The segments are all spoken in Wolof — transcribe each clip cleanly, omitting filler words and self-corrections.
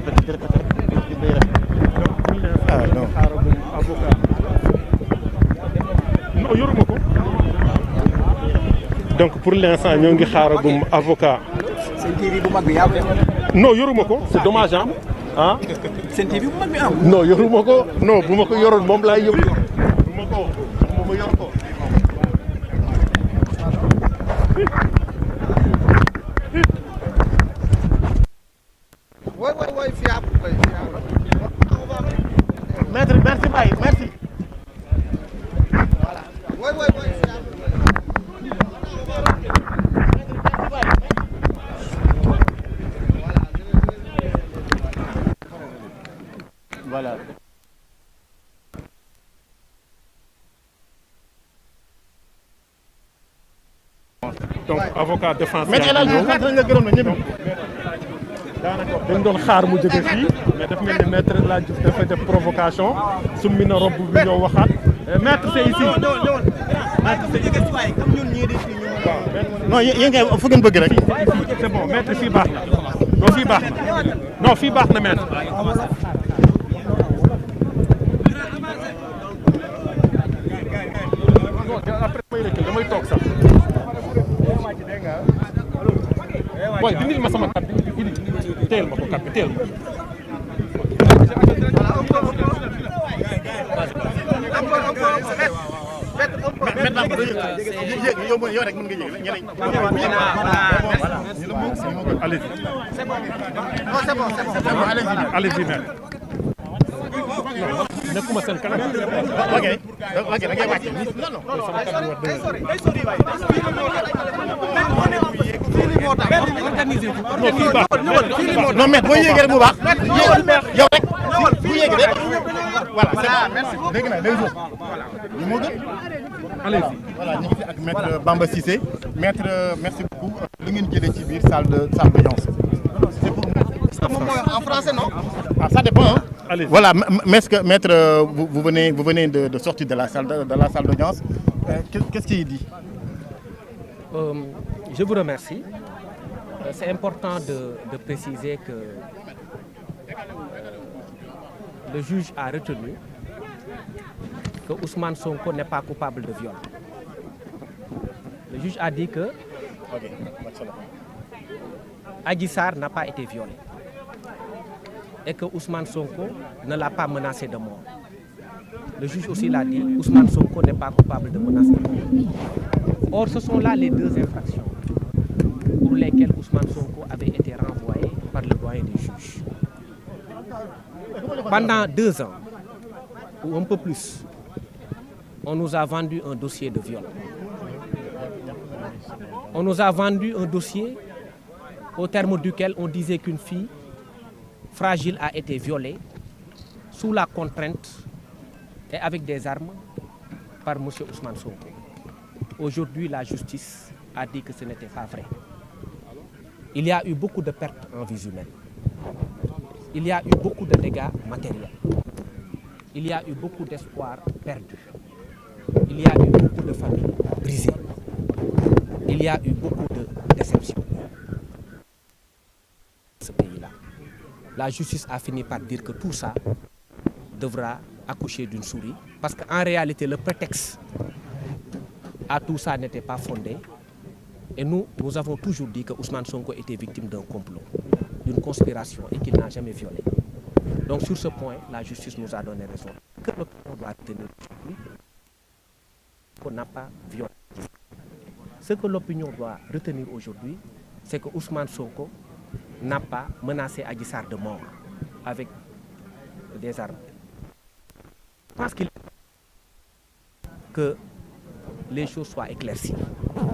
répété ah non avocat non yoruma ko donc pour l'instant ñoo ngi xaaragum avocat. Sen TV bu mag bi yaa ko def. non yoruma ko c'est dommage ah. Sen TV bu mag bi am. non yoruma ko non bu ma ko yoroon moom laay yóbbu bu ma ko ma yor ko. oui fiable. Maître merci Baye merci. Voilà. Oui fiable. Voilà. donc avocat défense. mais El Hadj Diouf nga gërëm na ñëpp. daanaka dañ doon xaar mu jóge fii mais daf mel ni maître El Hadj Diouf dafay def provocation summi na robb bi ñoo waxaat maître c'est ici. non yéen kay fu ngeen bëgg rek. c'est bon maître fii baax na non fii baax na non fii baax na maître. après may rek damay toog sax. waaye dindil ma sama kat bi teel ma ko kat bi teel ma. yow rek mën nga yëg ñeneen. allez-y. C'est bon. Allez-y maître. nekkuma seen kanam. ok da ngay wàcc. non. non mais boo yéegee rek mu baax. yow rek bu yéegee rek. voilà merci beaucoup. dégg naa day jóg. ñu moo gën. allez-y. voilà ñu ngi fi ak maître Bamba Cissé. maître merci beaucoup. li ngeen jëlee ci biir salle d'audience. C'est pour en français non? Ah ça dépend. Allez. Voilà, maître, vous venez de sortir de la salle d'audience. Qu'est-ce qu'il dit? Je vous remercie. C'est important de préciser que le juge a retenu que Ousmane Sonko n'est pas coupable de viol. Le juge a dit que Adji Sarr n'a pas été violée. Et que Ousmane Sonko ne l'a pas menacé de mort. Le juge aussi l'a dit, Ousmane Sonko n'est pas coupable de menace de mort. Or, ce sont là les deux infractions pour lesquelles Ousmane Sonko avait été renvoyé par le doyen des juges. Pendant 2 ans, ou un peu plus, on nous a vendu un dossier de viol. On nous a vendu un dossier au terme duquel on disait qu'une fille fragile a été violée sous la contrainte et avec des armes par M. Ousmane Sonko. Aujourd'hui, la justice a dit que ce n'était pas vrai. Il y a eu beaucoup de pertes en vie humaine. Il y a eu beaucoup de dégâts matériels. Il y a eu beaucoup d'espoirs perdus. Il y a eu beaucoup de familles brisées. Il y a eu beaucoup de déceptions. Ce pays-là. La justice a fini par dire que tout ça devra accoucher d'une souris. Parce qu'en réalité, le prétexte à tout ça n'était pas fondé. Et nous avons toujours dit que Ousmane Sonko était victime d'un complot, d'une conspiration et qu'il n'a jamais violé. Donc sur ce point, la justice nous a donné raison. Que l'opinion doit retenir aujourd'hui, qu'on n'a pas violé. Ce que l'opinion doit retenir aujourd'hui, c'est que Ousmane Sonko n'a pas menacé Adji Sarr de mort avec des armes. Je pense qu'il faut que les choses soient éclaircies,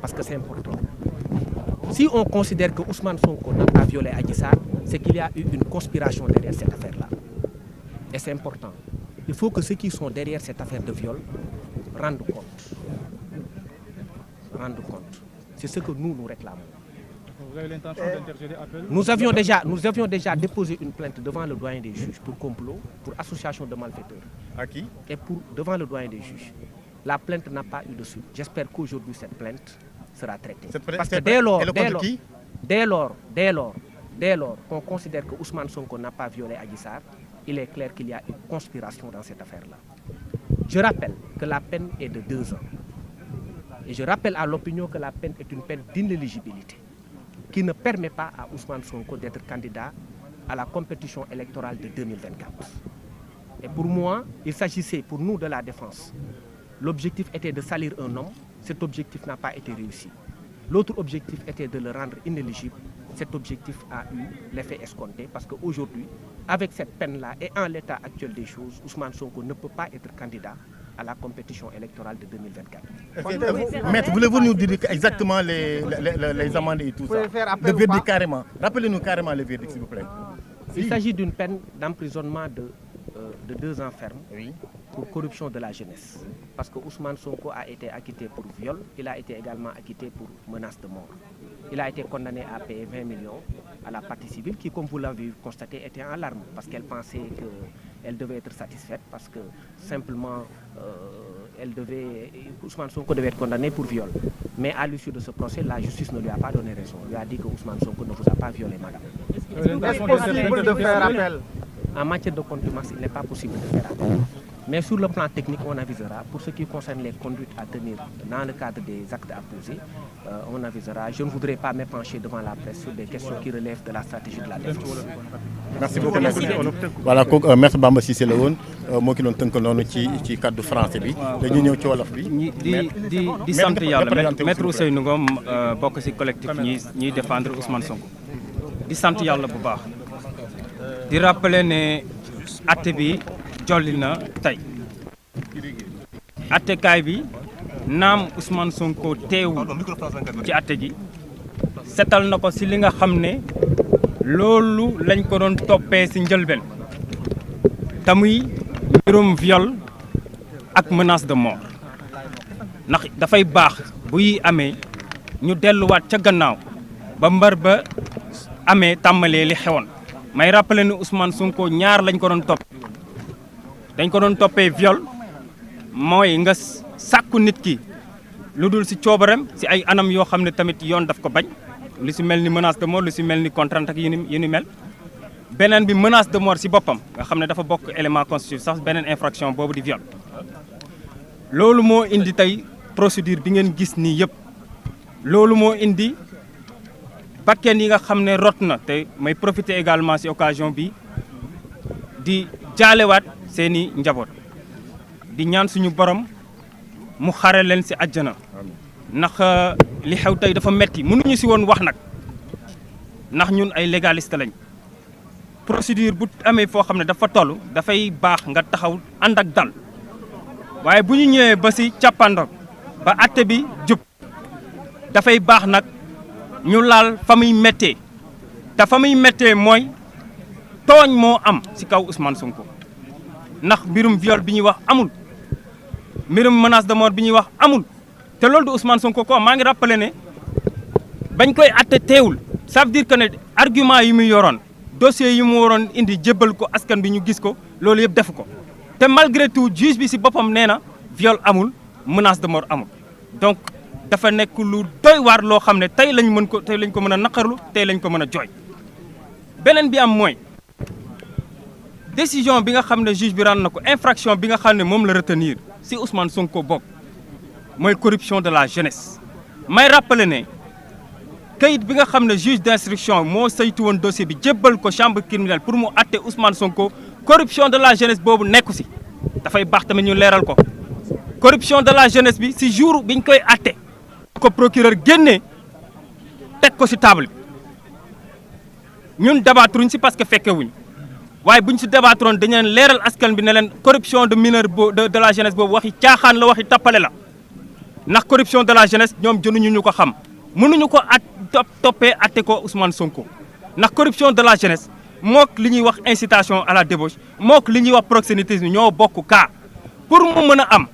parce que c'est important. Si on considère que Ousmane Sonko n'a pas violé Adji Sarr, c'est qu'il y a eu une conspiration derrière cette affaire-là. Et c'est important. Il faut que ceux qui sont derrière cette affaire de viol rendent compte. Rendent compte. C'est ce que nous réclamons. Vous avez l'intention d'interjeter appel? Nous avions déjà déposé une plainte devant le doyen des juges pour complot, pour association de malfaiteurs. À qui? Et devant le doyen des juges. La plainte n'a pas eu de suite. J'espère qu'aujourd'hui cette plainte sera traitée. Parce que dès lors Dès lors qu'on considère que Ousmane Sonko n'a pas violé Adji Sarr, il est clair qu'il y a une conspiration dans cette affaire-là. Je rappelle que la peine est de 2 ans. Et je rappelle à l'opinion que la peine est une peine d'inéligibilité qui ne permet pas à Ousmane Sonko d'être candidat à la compétition électorale de 2024. Et pour moi, il s'agissait pour nous de la défense. L'objectif était de salir un homme. Cet objectif n'a pas été réussi. L'autre objectif était de le rendre inéligible. Cet objectif a eu l'effet escompté parce qu'aujourd'hui, avec cette peine-là et en l'état actuel des choses, Ousmane Sonko ne peut pas être candidat à la compétition électorale de 2024. Maître, voulez-vous nous dire exactement les amendes et tout ça? Le verdict carrément. Rappelez-nous carrément le verdict, s'il vous plaît. Il s'agit d'une peine d'emprisonnement de 2 ans ferme pour corruption de la jeunesse. Parce que Ousmane Sonko a été acquitté pour viol, il a été également acquitté pour menace de mort. Il a été condamné à payer 20 millions à la partie civile qui, comme vous l'avez constaté, était en larmes parce qu'elle pensait qu'elle devait être satisfaite parce que simplement Ousmane Sonko devait être condamné pour viol. Mais à l'issue de ce procès, la justice ne lui a pas donné raison. Il lui a dit que Ousmane Sonko ne vous a pas violé, madame. Est-ce possible de faire appel? En matière de contumace, il n'est pas possible de faire appel. Mais sur le plan technique, on avisera. Pour ce qui concerne les conduites à tenir dans le cadre des actes à poser, on avisera. Je ne voudrais pas m'épancher devant la presse sur des questions qui relèvent de la stratégie de la défense. Merci beaucoup. Voilà kooku maître Bamba Cissé la woon moo ki doon tënk noonu ci cadre français bi dañu ñëw ci wolof bi. di sant yàlla maître Ousseynou Ngom bokk ci collectif ñiy défendre Ousmane Sonko. di sant yàlla bu baax. di rappeler ne atte bi jolli na tey attekaay bi naam Ousmane Sonko teewul ci atte gi setal na ko ci li nga xam ne loolu lañ ko doon toppee ci njëlbeen te muy mbirum viol ak menace de mort ndax dafay baax buy amee ñu delluwaat ca gannaaw ba mbar ba amee tàmbalee li xewoon may rappeler ne Ousmane Sonko ñaar lañ ko doon topp dañ ko doon toppee viol mooy nga sàkku nit ki lu dul ci coobareem ci ay anam yoo xam ne tamit yoon daf ko bañ lu ci mel ni menace de mort lu ci mel ni contrainte ak yu ni mel beneen bi menace de mort ci boppam nga xam ne dafa bokk élément constitutif sax beneen infraction boobu di viol loolu moo indi tey procédure bi ngeen gis nii yëpp loolu moo indi bakken yi nga xam ne rot na te may profiter également ci occasion bi di jaalewaat seeni njaboot di ñaan suñu borom mu xare leen ci àjjana ndax li xew tey dafa metti mënuñu ci woon wax nag ndax ñun ay légaliste lañ procédure bu amee foo xam ne dafa toll dafay baax nga taxaw ànd ak dal waaye bu ñu ñëwee ba ci càppandoog ba àtte bi jub dafay baax nag ñu laal fa muy méttee te fa muy méttee mooy tooñ moo am ci kaw Ousmane Sonko ndax mbirum viol bi ñuy wax amul mbirum menace de mort bi ñuy wax amul te loolu du Ousmane Sonko ko maa ngi rappelé ne bañ koy atte teewul ça veut dire que ne argument yi mu yoroon dossier yi mu waroon indi jébbal ko askan bi ñu gis ko loolu yëpp defu ko te malgré tout juge bi ci boppam nee na viol amul menace de mort amul donc dafa nekk lu doy waar loo xam ne tey lañ ko mën a naqarlu tey lañ ko mën a jooy beneen bi am mooy décision bi nga xam ne juge bi rànd na ko infraction bi nga xam ne moom la retenir ci Ousmane Sonko bokk mooy corruption de la jeunesse may rappeler ne kayit bi nga xam ne juge d'instruction moo saytu woon dossier bi jébbal ko chambre criminelle pour mu atte Ousmane Sonko corruption de la jeunesse boobu nekku ci dafay baax tamit ñu leeral ko corruption de la jeunesse bi ci jour biñ koy atte ko procureur génnee teg ko ci table bi ñun débattruñ ci parce que fekkewuñ waaye buñ ci débattroon dañu leen leeral askan bi ne leen corruption de mineur de la jeunesse boobu waxi caaxaan la waxi tappale la ndax corruption de la jeunesse ñoom jënuñu ñu ko xam mënuñu ko toppee atte ko Ousmane Sonko ndax corruption de la jeunesse mook li ñuy wax incitation à la débauche mook li ñuy wax proxénétisme ñoo bokk cas pour mu mën a am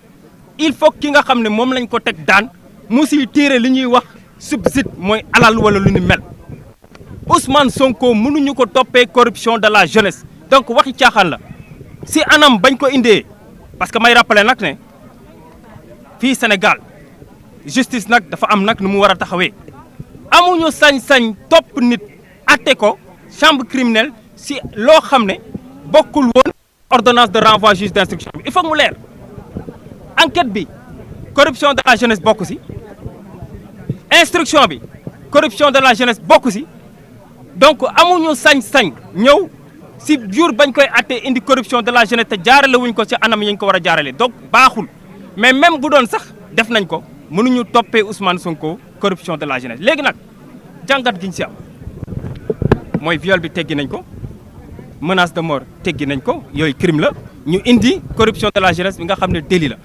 il faut ki nga xam ne moom lañ ko teg daan mu siy tiire li ñuy wax subside mooy alal wala lu ni mel Ousmane Sonko mënuñu ko toppee corruption de la jeunesse donc waxi caaxaan la si anam bañ ko indee parce que may rappeler nag ne fii Sénégal justice nag dafa am nag nu mu war a taxawee amuñu sañ-sañ topp nit atte ko chambre criminelle si loo xam ne bokkul woon ordonnance de renvoi juge d'instruction bi il faut mu leer enquête bi corruption de la jeunesse bokk si instruction bi corruption de la jeunesse bokk si donc amuñu sañ-sañ ñëw si jour bañ koy attee indi corruption de la jeunesse te jaarale wuñ ko ci anam yi ñu ko war a jaarale donc baaxul mais même bu doon sax def nañ ko mënuñu toppee Ousmane Sonko corruption de la jeunesse léegi nag jàngat giñ si am mooy viol bi teggi nañ ko menace de mort teggi nañ ko yooyu crime la ñu indi corruption de la jeunesse bi nga xam ne délit la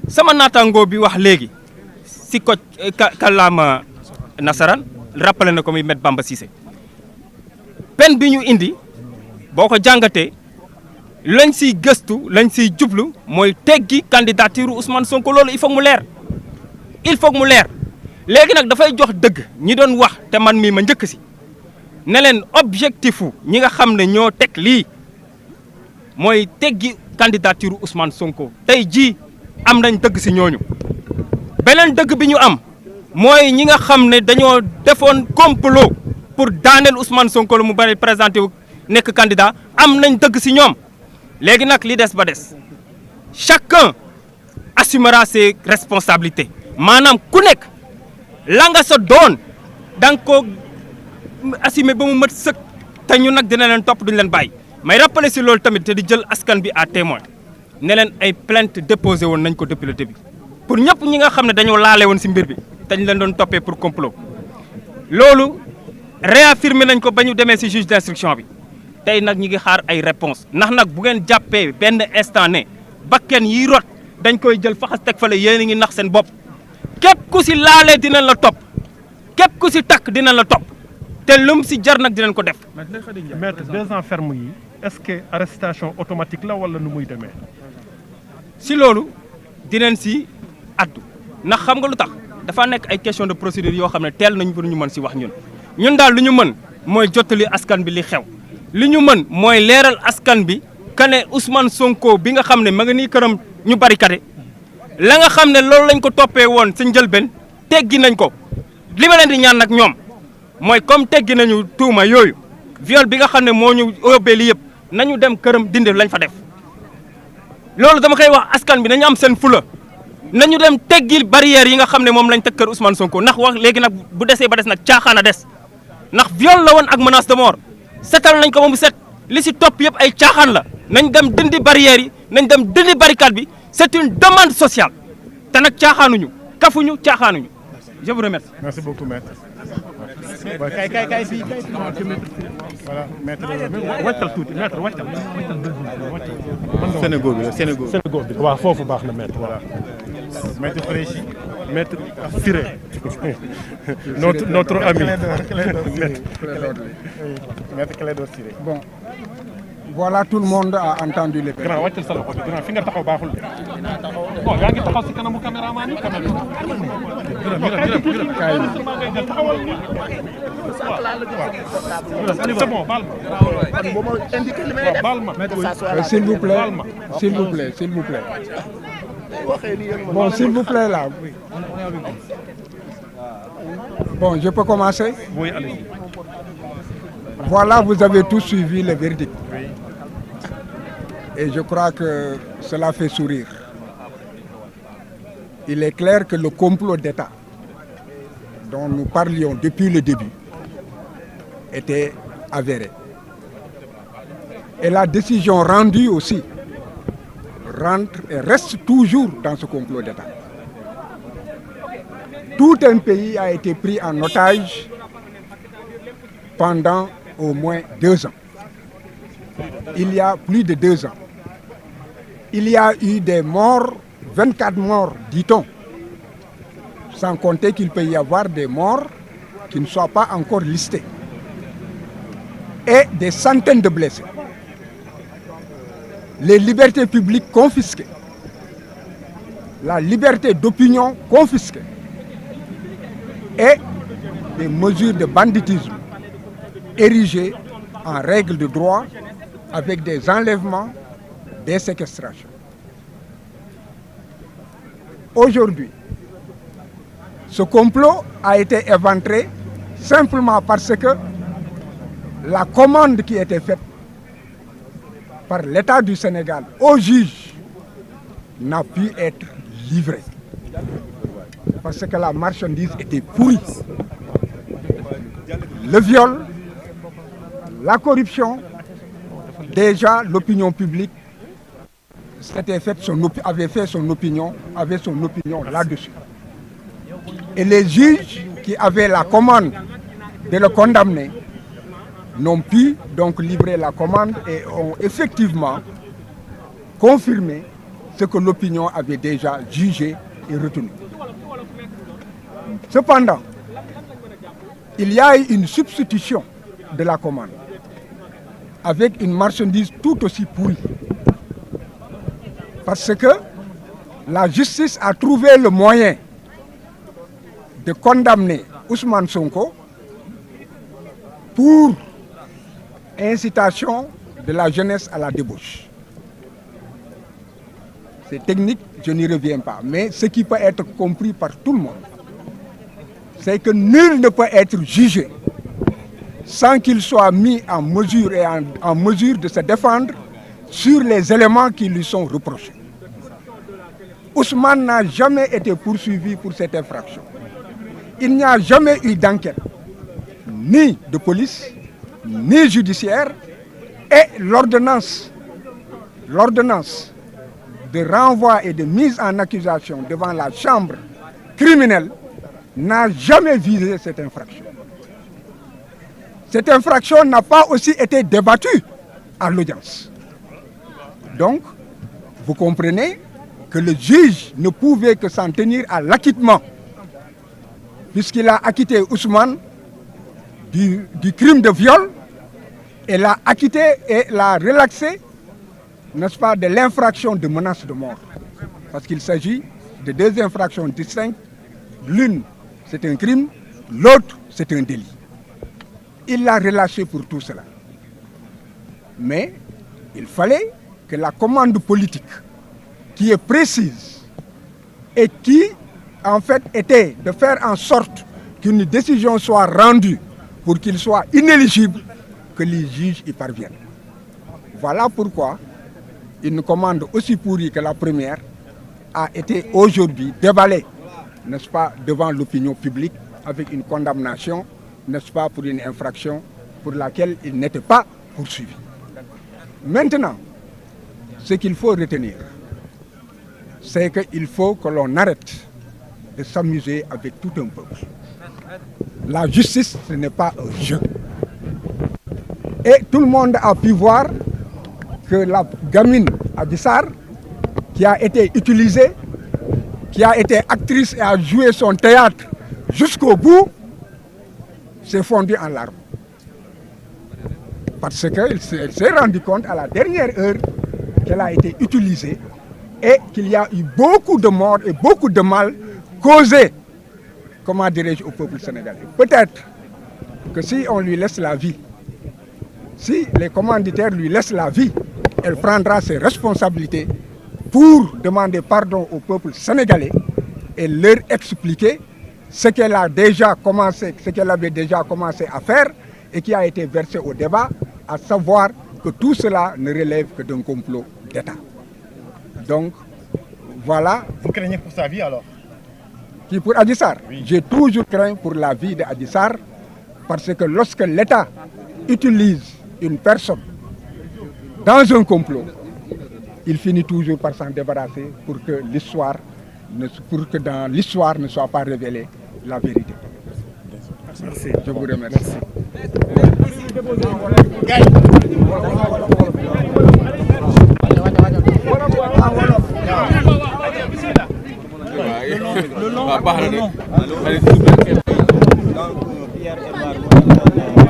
sama naataangoo bi wax léegi si ko kàllaama nasaraan rappelé na ko muy Maître Bamba Cissé peine bi ñu indi boo ko jàngatee lañ siy gëstu lañ siy jublu mooy teggi candidature Ousmane Sonko loolu il faut mu leer léegi nag dafay jox dëgg ñi doon wax te man mii ma njëkk si ne leen objectifu ñi nga xam ne ñoo teg lii mooy teggi candidature Ousmane Sonko tey jii am nañ dëgg si ñooñu beneen dëgg bi ñu am mooy ñi nga xam ne dañoo defoon complot pour daaneel Ousmane Sonko lu mu bari présenté wu nekk candidat am nañ dëgg si ñoom léegi nag li des ba des chacun assumera ses responsabilités maanaam ku nekk la nga sa doon da nga ko assumer ba mu mat sëkk te ñu nag dina leen topp duñu leen bàyyi may rappeler si loolu tamit te di jël askan bi à témoin ne leen ay plainte déposé woon nañ ko depuis le début pour ñëpp ñi nga xam ne dañoo laale woon si mbir bi te ñu leen doon toppee pour complot loolu réaffirmer nañ ko ba ñu demee si juge d'instruction bi tey nag ñi ngi xaar ay réponse ndax nag bu ngeen jàppee benn instant ne bakken yi rot dañ koy jël faxas teg fale yéen a ngi nax seen bopp képp ku si laalee dinañ la topp képp ku si takk dinañ la topp te lum si jar nag dinañ ko def. maître 2 ans ferme yi est-ce que arrestation automatique la wala nu muy demee. si loolu dinañ si addu ndax xam nga lu tax dafa nekk ay question de procédure yoo xam ne teel nañ pour ñu mën si wax ñun daal lu ñu mën mooy jottali askan bi li xew li ñu mën mooy leeral askan bi que ne Ousmane Sonko bi nga xam ne ma nga nii këram ñu barricade la nga xam ne loolu lañ ko toppee woon sa njëlbeen teggi nañ ko li ma leen di ñaan nag ñoom mooy comme teggi nañu tuuma yooyu viol bi nga xam ne moo ñu yóbbee li yëpp nañu dem këram dindi lañ fa def loolu dama koy wax askan bi nañu am seen fula nañu dem teggil barrière yi nga xam ne moom lañ teg kër Ousmane Sonko ndax wax léegi nag bu desee ba des nag caaxaan a des ndax viol la woon ak menace de mort setal nañ ko ba mu set li si topp yëpp ay caaxaan la nañ dem dindi barrière yi nañ dem dindi barricade bi c'est une demande sociale te nag caaxaanuñu kafuñu caaxaanuñu je vous remercie. Merci beaucoup maître. kay fii voilà maître. wàccal tuuti maître wàccal. Sénégal bi la Sénégal. Sénégal bi waaw foofu baax na maître voilà. maître Fréchi. maître Firé. notre ami. maître Clédor Ciré. Bon, voilà, tout le monde a entendu les grand wàccal sa loxo grand fi nga taxaw baaxul de. bon yaa ngi taxaw si kanamu caméraman yi quand même. c'est bon baal ma. S'il vous plaît, s'il vous plaît, s'il vous plaît. Bon, s'il vous plaît là. Bon, je peux commencer? Oui, allez-y. Voilà, vous avez tous suivi le verdict. Et je crois que cela fait sourire. Il est clair que le complot d'État dont nous parlions depuis le début était avéré. Et la décision rendue aussi rentre et reste toujours dans ce complot d'État. Tout un pays a été pris en otage pendant au moins 2 ans. Il y a plus de 2 ans. Il y a eu des morts, 24 morts, dit-on. Sans compter qu'il peut y avoir des morts qui ne soient pas encore listés. Et des centaines de blessés. Les libertés publiques confisquées. La liberté d'opinion confisquée. Et des mesures de banditisme érigées en règle de droit avec des enlèvements, des séquestrations. Aujourd'hui, ce complot a été éventré simplement parce que la commande qui était faite par l'État du Sénégal au juge n'a pu être livrée. Parce que la marchandise était pourrie. Le viol, la corruption, déjà l'opinion publique avait son opinion là-dessus. Et les juges qui avaient la commande de le condamner n'ont pu donc livrer la commande et ont effectivement confirmé ce que l'opinion avait déjà jugé et retenu. Cependant, il y a eu une substitution de la commande avec une marchandise tout aussi pourrie. Parce que la justice a trouvé le moyen de condamner Ousmane Sonko pour incitation de la jeunesse à la débauche. C'est technique, je n'y reviens pas. Mais ce qui peut être compris par tout le monde, c'est que nul ne peut être jugé sans qu'il soit mis en mesure et en mesure de se défendre sur les éléments qui lui sont reprochés. Ousmane n'a jamais été poursuivi pour cette infraction. Il n'y a jamais eu d'enquête, ni de police, ni judiciaire, et l'ordonnance de renvoi et de mise en accusation devant la chambre criminelle n'a jamais visé cette infraction. Cette infraction n'a pas aussi été débattue à l'audience. Donc, vous comprenez que le juge ne pouvait que s'en tenir à l'acquittement, puisqu'il a acquitté Ousmane du crime de viol, et l'a acquitté et l'a relaxé, n'est-ce pas, de l'infraction de menace de mort. Parce qu'il s'agit de deux infractions distinctes. L'une, c'est un crime, l'autre, c'est un délit. Il l'a relâché pour tout cela. Mais il fallait que la commande politique, qui est précise et qui, en fait, était de faire en sorte qu'une décision soit rendue pour qu'il soit inéligible, que les juges y parviennent. Voilà pourquoi une commande aussi pourrie que la première a été aujourd'hui déballée, n'est-ce pas, devant l'opinion publique avec une condamnation, n'est-ce pas, pour une infraction pour laquelle il n'était pas poursuivi. Maintenant, ce qu'il faut retenir, c'est qu'il faut que l'on arrête de s'amuser avec tout un peuple. La justice, ce n'est pas un jeu. Et tout le monde a pu voir que la gamine Adji Sarr, qui a été utilisée, qui a été actrice et a joué son théâtre jusqu'au bout, s'est fondue en larmes. Parce qu'elle s'est rendue compte à la dernière heure qu'elle a été utilisée et qu'il y a eu beaucoup de morts et beaucoup de mal causés, comment dirais-je, au peuple sénégalais. Peut-être que si on lui laisse la vie, si les commanditaires lui laissent la vie, elle prendra ses responsabilités pour demander pardon au peuple sénégalais et leur expliquer ce qu'elle a déjà commencé, ce qu'elle avait déjà commencé à faire et qui a été versé au débat, à savoir que tout cela ne relève que d'un complot d'État. Donc, voilà. Vous craignez pour sa vie alors? Qui pour Adji Sarr? Oui. J'ai toujours craint pour la vie d'Adji Sarr parce que lorsque l'État utilise une personne dans un complot, il finit toujours par s'en débarrasser pour que dans l'histoire ne soit pas révélée la vérité. Merci. Je vous remercie. Le nom.